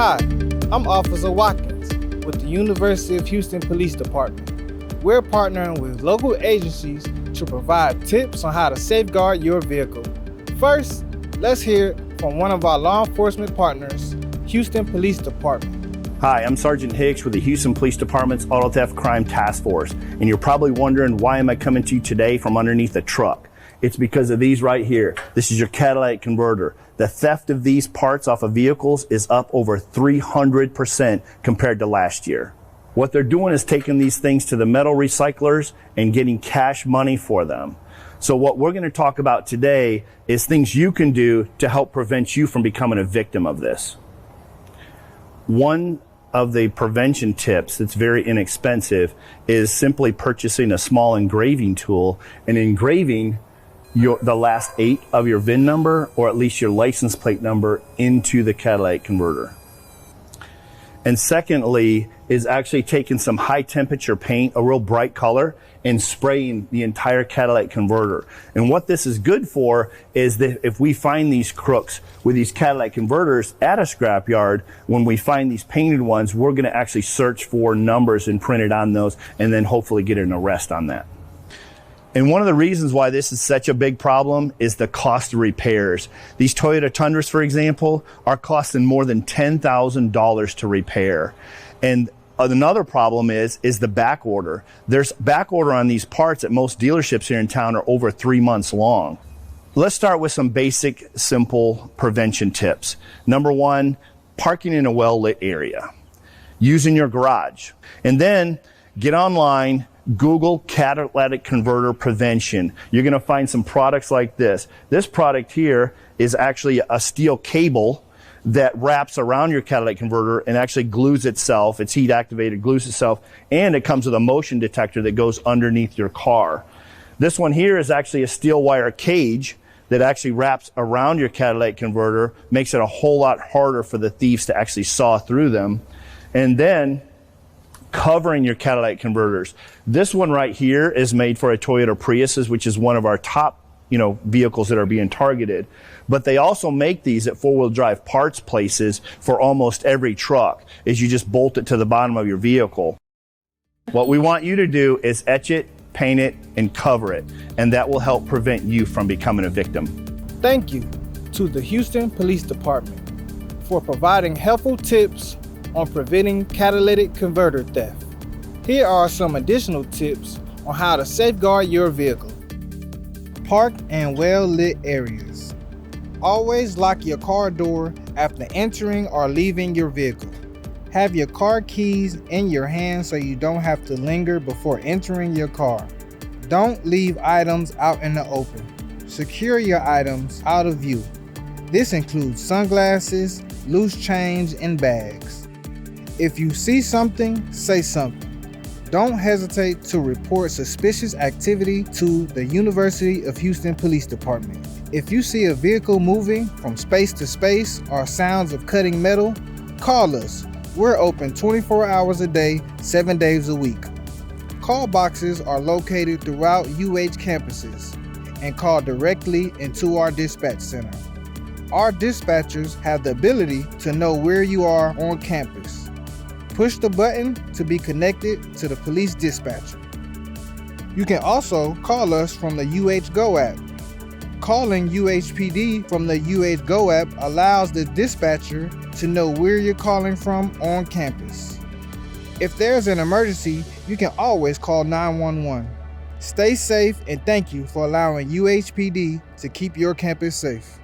Hi, I'm Officer Watkins with the University of Houston Police Department. We're partnering with local agencies to provide tips on how to safeguard your vehicle. First, let's hear from one of our law enforcement partners, Houston Police Department. Hi, I'm Sergeant Hicks with the Houston Police Department's Auto Theft Crime Task Force, and you're probably wondering, why am I coming to you today from underneath a truck? It's because of these right here. This is your catalytic converter. The theft of these parts off of vehicles is up over 300% compared to last year. What they're doing is taking these things to the metal recyclers and getting cash money for them. So what we're going to talk about today is things you can do to help prevent you from becoming a victim of this. One of the prevention tips that's very inexpensive is simply purchasing a small engraving tool and engraving the last 8 of your VIN number, or at least your license plate number, into the catalytic converter. And secondly is actually taking some high temperature paint, a real bright color, and spraying the entire catalytic converter. And what this is good for is that if we find these crooks with these catalytic converters at a scrapyard, when we find these painted ones, we're going to actually search for numbers and print it on those, and then hopefully get an arrest on that. And one of the reasons why this is such a big problem is the cost of repairs. These Toyota Tundras, for example, are costing more than $10,000 to repair. And another problem is the back order. There's back order on these parts at most dealerships here in town are over 3 months long. Let's start with some basic, simple prevention tips. Number one, parking in a well-lit area, using your garage, and then get online, Google catalytic converter prevention. You're going to find some products like this. This product here is actually a steel cable that wraps around your catalytic converter and actually glues itself. It's heat activated, glues itself, and it comes with a motion detector that goes underneath your car. This one here is actually a steel wire cage that actually wraps around your catalytic converter, makes it a whole lot harder for the thieves to actually saw through them. And then covering your catalytic converters. This one right here is made for a Toyota Priuses, which is one of our top, vehicles that are being targeted. But they also make these at four-wheel drive parts places for almost every truck, is you just bolt it to the bottom of your vehicle. What we want you to do is etch it, paint it, and cover it, and that will help prevent you from becoming a victim. Thank you to the Houston Police Department for providing helpful tips on preventing catalytic converter theft. Here are some additional tips on how to safeguard your vehicle. Park in well-lit areas. Always lock your car door after entering or leaving your vehicle. Have your car keys in your hand so you don't have to linger before entering your car. Don't leave items out in the open. Secure your items out of view. This includes sunglasses, loose change, and bags. If you see something, say something. Don't hesitate to report suspicious activity to the University of Houston Police Department. If you see a vehicle moving from space to space or sounds of cutting metal, call us. We're open 24 hours a day, 7 days a week. Call boxes are located throughout UH campuses and call directly into our dispatch center. Our dispatchers have the ability to know where you are on campus. Push the button to be connected to the police dispatcher. You can also call us from the UH Go app. Calling UHPD from the UH Go app allows the dispatcher to know where you're calling from on campus. If there's an emergency, you can always call 911. Stay safe, and thank you for allowing UHPD to keep your campus safe.